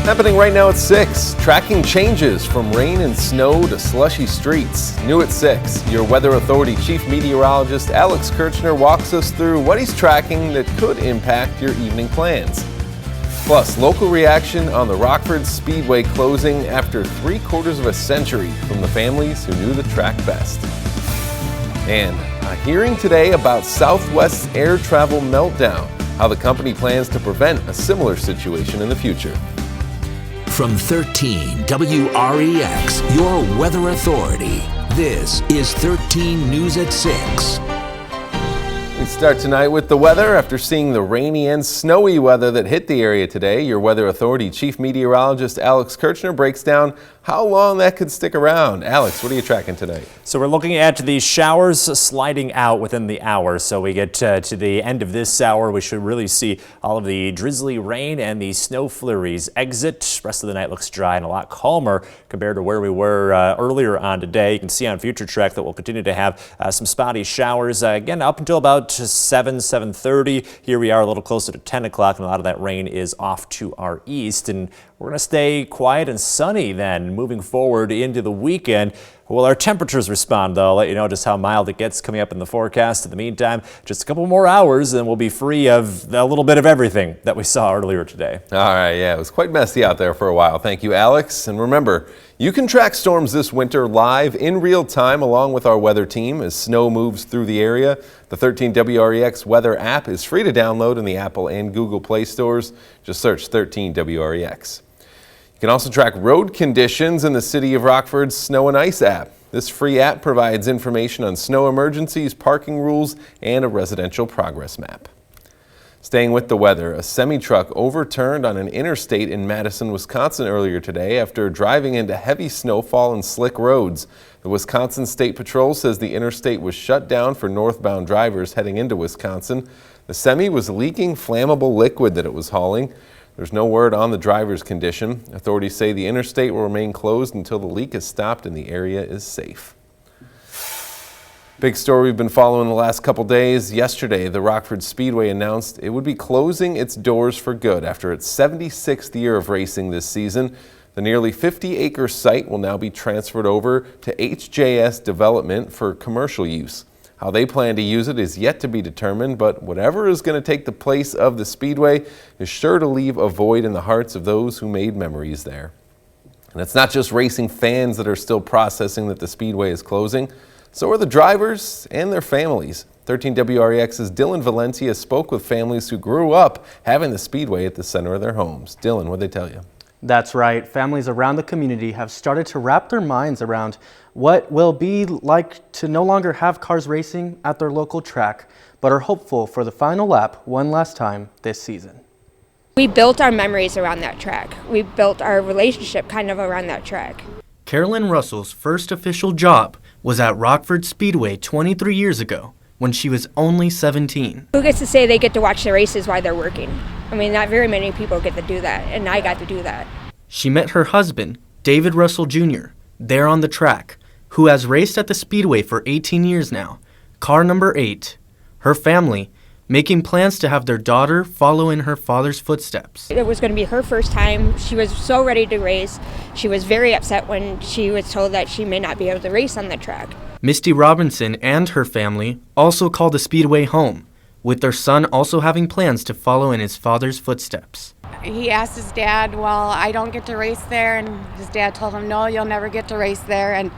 Happening right now at 6, tracking changes from rain and snow to slushy streets. New at 6, your Weather Authority Chief Meteorologist Alex Kirchner walks us through what he's tracking that could impact your evening plans. Plus, local reaction on the Rockford Speedway closing after 3/4 of a century from the families who knew the track best. And a hearing today about Southwest's air travel meltdown, how the company plans to prevent a similar situation in the future. From 13 WREX, your weather authority. This is 13 News at 6. We start tonight with the weather. After seeing the rainy and snowy weather that hit the area today, your Weather Authority Chief Meteorologist Alex Kirchner breaks down how long that could stick around. Alex, what are you tracking tonight? So we're looking at the showers sliding out within the hour. So we get to the end of this hour, we should really see all of the drizzly rain and the snow flurries exit. Rest of the night looks dry and a lot calmer compared to where we were earlier on today. You can see on Future Track that we'll continue to have some spotty showers again up until about 7:30. Here we are a little closer to 10 o'clock, and a lot of that rain is off to our east. And we're going to stay quiet and sunny then moving forward into the weekend. Will our temperatures respond, though? I'll let you know just how mild it gets coming up in the forecast. In the meantime, just a couple more hours and we'll be free of a little bit of everything that we saw earlier today. All right, yeah, it was quite messy out there for a while. Thank you, Alex. And remember, you can track storms this winter live in real time along with our weather team as snow moves through the area. The 13 WREX weather app is free to download in the Apple and Google Play stores. Just search 13 WREX. You can also track road conditions in the City of Rockford's Snow and Ice app. This free app provides information on snow emergencies, parking rules, and a residential progress map. Staying with the weather, a semi-truck overturned on an interstate in Madison, Wisconsin earlier today after driving into heavy snowfall and slick roads. The Wisconsin State Patrol says the interstate was shut down for northbound drivers heading into Wisconsin. The semi was leaking flammable liquid that it was hauling. There's no word on the driver's condition. Authorities say the interstate will remain closed until the leak is stopped and the area is safe. Big story we've been following the last couple days. Yesterday, the Rockford Speedway announced it would be closing its doors for good after its 76th year of racing this season. The nearly 50-acre site will now be transferred over to HJS Development for commercial use. How they plan to use it is yet to be determined, but whatever is going to take the place of the Speedway is sure to leave a void in the hearts of those who made memories there. And it's not just racing fans that are still processing that the Speedway is closing. So are the drivers and their families. 13 WREX's Dylan Valencia spoke with families who grew up having the Speedway at the center of their homes. Dylan, what'd they tell you? That's right. Families around the community have started to wrap their minds around what will be like to no longer have cars racing at their local track, but are hopeful for the final lap one last time this season. We built our memories around that track. We built our relationship kind of around that track. Carolyn Russell's first official job was at Rockford Speedway 23 years ago when she was only 17. Who gets to say they get to watch the races while they're working? I mean, not very many people get to do that, and I got to do that. She met her husband, David Russell Jr., there on the track, who has raced at the Speedway for 18 years now. Car number 8. Her family making plans to have their daughter follow in her father's footsteps. It was going to be her first time. She was so ready to race. She was very upset when she was told that she may not be able to race on the track. Misty Robinson and her family also call the Speedway home, with their son also having plans to follow in his father's footsteps. He asked his dad, well, I don't get to race there, and his dad told him, no, you'll never get to race there, and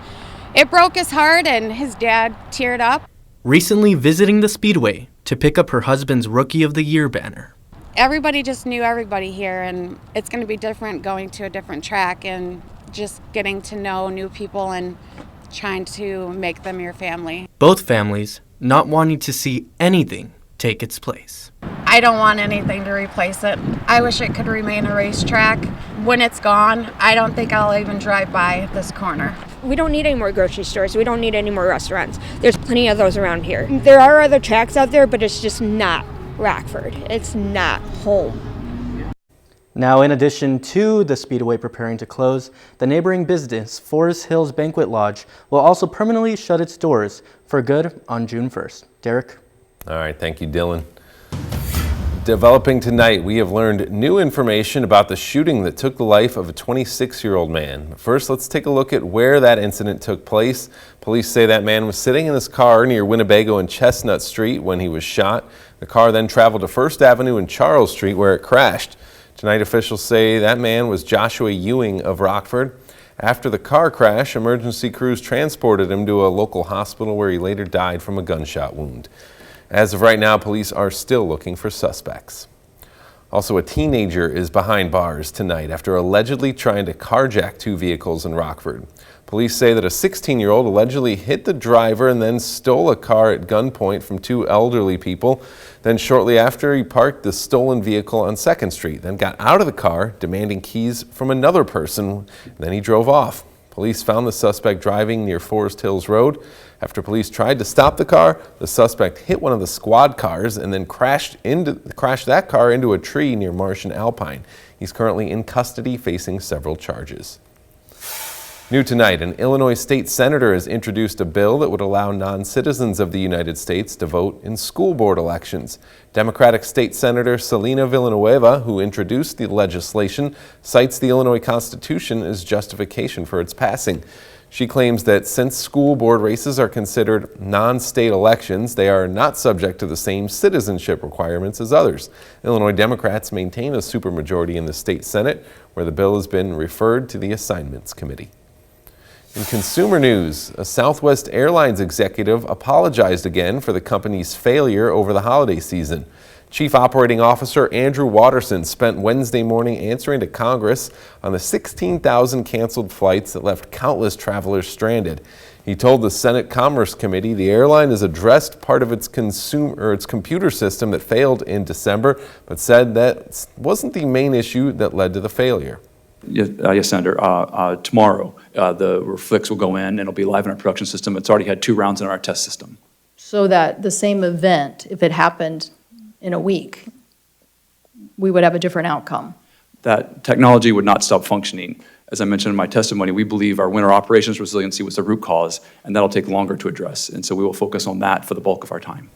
it broke his heart, and his dad teared up. Recently visiting the Speedway to pick up her husband's Rookie of the Year banner. Everybody just knew everybody here, and it's going to be different going to a different track and just getting to know new people and trying to make them your family. Both families not wanting to see anything take its place. I don't want anything to replace it. I wish it could remain a racetrack. When it's gone, I don't think I'll even drive by this corner. We don't need any more grocery stores. We don't need any more restaurants. There's plenty of those around here. There are other tracks out there, but it's just not Rockford. It's not home. Now, in addition to the Speedway preparing to close, the neighboring business, Forest Hills Banquet Lodge, will also permanently shut its doors for good on June 1st. Derek? All right, thank you, Dylan. Developing tonight, we have learned new information about the shooting that took the life of a 26-year-old man. First, let's take a look at where that incident took place. Police say that man was sitting in his car near Winnebago and Chestnut Street when he was shot. The car then traveled to First Avenue and Charles Street where it crashed. Tonight, officials say that man was Joshua Ewing of Rockford. After the car crash, emergency crews transported him to a local hospital where he later died from a gunshot wound. As of right now, police are still looking for suspects. Also, a teenager is behind bars tonight after allegedly trying to carjack two vehicles in Rockford. Police say that a 16-year-old allegedly hit the driver and then stole a car at gunpoint from two elderly people. Then shortly after, he parked the stolen vehicle on 2nd Street, then got out of the car demanding keys from another person. Then he drove off. Police found the suspect driving near Forest Hills Road. After police tried to stop the car, the suspect hit one of the squad cars and then crashed that car into a tree near Marsh and Alpine. He's currently in custody facing several charges. New tonight, an Illinois state senator has introduced a bill that would allow non-citizens of the United States to vote in school board elections. Democratic State Senator Selena Villanueva, who introduced the legislation, cites the Illinois Constitution as justification for its passing. She claims that since school board races are considered non-state elections, they are not subject to the same citizenship requirements as others. Illinois Democrats maintain a supermajority in the state Senate, where the bill has been referred to the Assignments Committee. In consumer news, a Southwest Airlines executive apologized again for the company's failure over the holiday season. Chief Operating Officer Andrew Watterson spent Wednesday morning answering to Congress on the 16,000 canceled flights that left countless travelers stranded. He told the Senate Commerce Committee the airline has addressed part of its computer system that failed in December, but said that wasn't the main issue that led to the failure. Yes, Senator. Tomorrow, the fix will go in and it'll be live in our production system. It's already had 2 rounds in our test system. So that the same event, if it happened in a week, we would have a different outcome. That technology would not stop functioning. As I mentioned in my testimony, we believe our winter operations resiliency was the root cause, and that'll take longer to address. And so we will focus on that for the bulk of our time.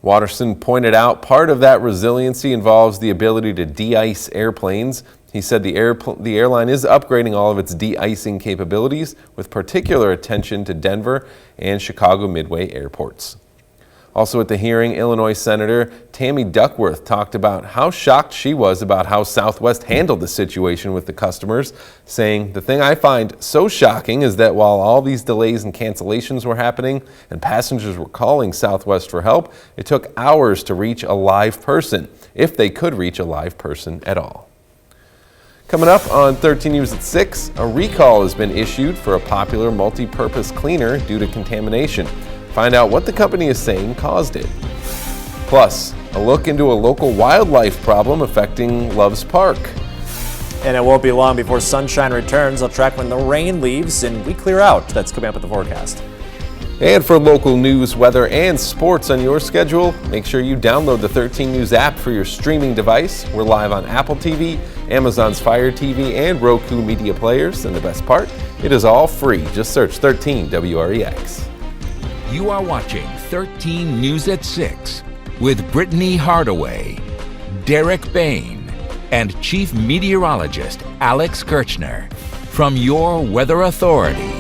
Watterson pointed out part of that resiliency involves the ability to de-ice airplanes. He said the airline is upgrading all of its de-icing capabilities with particular attention to Denver and Chicago Midway airports. Also at the hearing, Illinois Senator Tammy Duckworth talked about how shocked she was about how Southwest handled the situation with the customers, saying, "The thing I find so shocking is that while all these delays and cancellations were happening and passengers were calling Southwest for help, it took hours to reach a live person, if they could reach a live person at all." Coming up on 13 News at 6, a recall has been issued for a popular multi-purpose cleaner due to contamination. Find out what the company is saying caused it. Plus, a look into a local wildlife problem affecting Loves Park. And it won't be long before sunshine returns. I'll track when the rain leaves and we clear out. That's coming up with the forecast. And for local news, weather, and sports on your schedule, make sure you download the 13 News app for your streaming device. We're live on Apple TV, Amazon's Fire TV, and Roku media players. And the best part, it is all free. Just search 13 WREX. You are watching 13 News at 6 with Brittany Hardaway, Derek Bain, and Chief Meteorologist Alex Kirchner from your Weather Authority.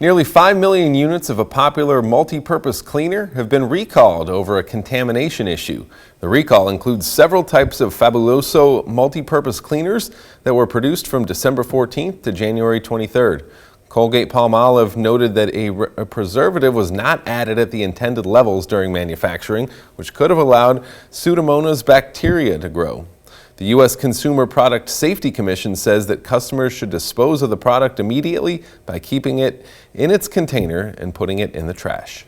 Nearly 5 million units of a popular multi-purpose cleaner have been recalled over a contamination issue. The recall includes several types of Fabuloso multi-purpose cleaners that were produced from December 14th to January 23rd. Colgate-Palmolive noted that a preservative was not added at the intended levels during manufacturing, which could have allowed Pseudomonas bacteria to grow. The U.S. Consumer Product Safety Commission says that customers should dispose of the product immediately by keeping it in its container and putting it in the trash.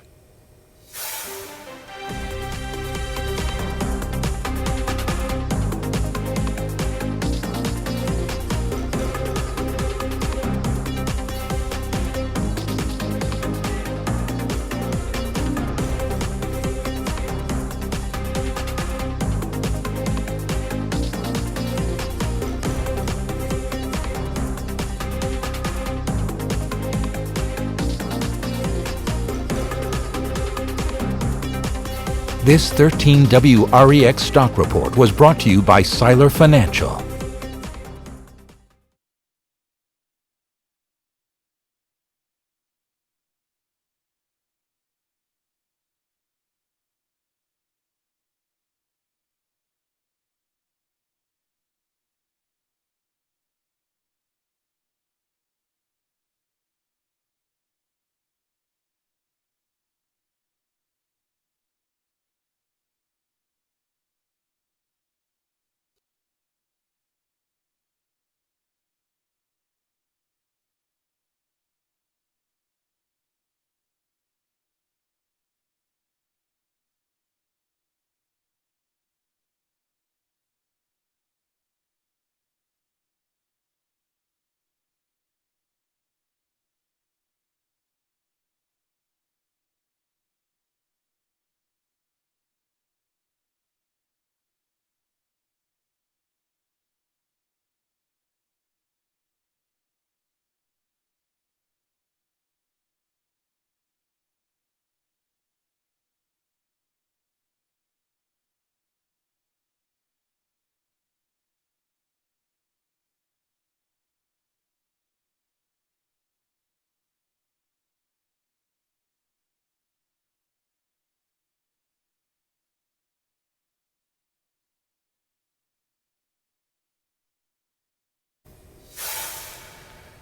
This 13 WREX stock report was brought to you by Siler Financial.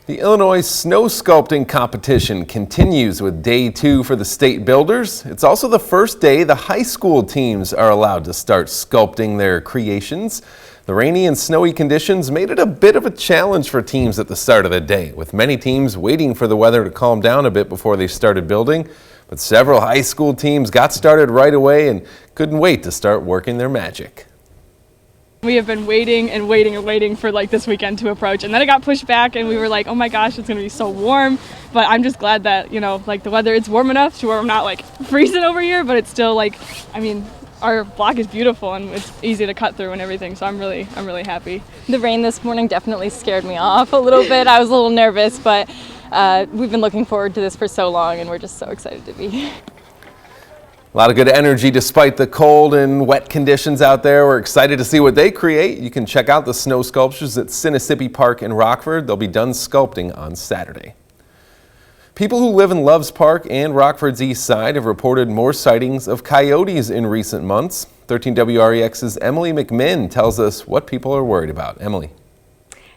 The Illinois Snow Sculpting Competition continues with Day 2 for the state builders. It's also the first day the high school teams are allowed to start sculpting their creations. The rainy and snowy conditions made it a bit of a challenge for teams at the start of the day, with many teams waiting for the weather to calm down a bit before they started building. But several high school teams got started right away and couldn't wait to start working their magic. We have been waiting and waiting and waiting for like this weekend to approach, and then it got pushed back and we were like, oh my gosh, it's gonna be so warm. But I'm just glad that, you know, like the weather, it's warm enough to where I'm not like freezing over here, but it's still like, I mean, our block is beautiful and it's easy to cut through and everything, so I'm really happy. The rain this morning definitely scared me off a little bit. I was a little nervous, but we've been looking forward to this for so long and we're just so excited to be here. A lot of good energy despite the cold and wet conditions out there. We're excited to see what they create. You can check out the snow sculptures at Sinisippi Park in Rockford. They'll be done sculpting on Saturday. People who live in Loves Park and Rockford's east side have reported more sightings of coyotes in recent months. 13 WREX's Emily McMinn tells us what people are worried about. Emily.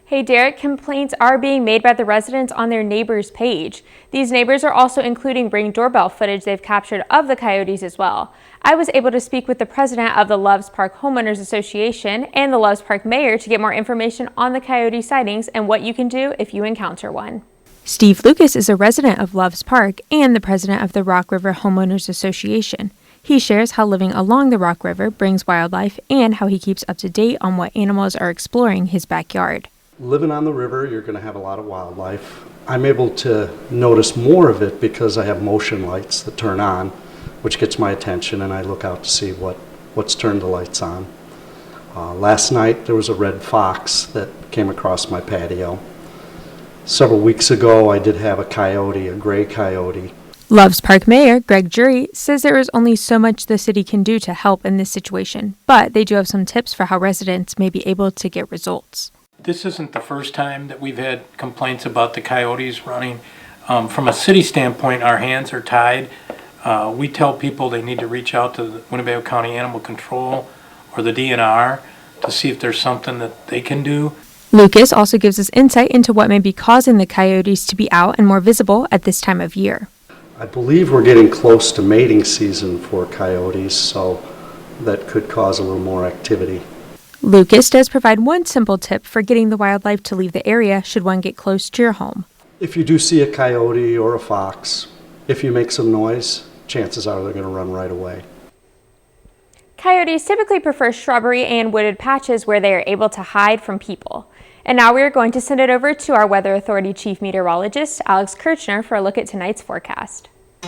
Hey Derek, complaints are being made by the residents on their neighbors' page. These neighbors are also including Ring doorbell footage they've captured of the coyotes as well. I was able to speak with the president of the Loves Park Homeowners Association and the Loves Park mayor to get more information on the coyote sightings and what you can do if you encounter one. Steve Lucas is a resident of Loves Park and the president of the Rock River Homeowners Association. He shares how living along the Rock River brings wildlife and how he keeps up to date on what animals are exploring his backyard. Living on the river, you're going to have a lot of wildlife. I'm able to notice more of it because I have motion lights that turn on, which gets my attention, and I look out to see what's turned the lights on. Last night there was a red fox that came across my patio. Several weeks ago I did have a coyote, a gray coyote. Loves Park Mayor Greg Jury says there is only so much the city can do to help in this situation, but they do have some tips for how residents may be able to get results. This isn't the first time that we've had complaints about the coyotes running. From a city standpoint, our hands are tied. We tell people they need to reach out to the Winnebago County Animal Control or the DNR to see if there's something that they can do. Lucas also gives us insight into what may be causing the coyotes to be out and more visible at this time of year. I believe we're getting close to mating season for coyotes, so that could cause a little more activity. Lucas does provide one simple tip for getting the wildlife to leave the area should one get close to your home. If you do see a coyote or a fox, if you make some noise, chances are they're going to run right away. Coyotes typically prefer shrubbery and wooded patches where they are able to hide from people. And now we are going to send it over to our Weather Authority Chief Meteorologist, Alex Kirchner, for a look at tonight's forecast.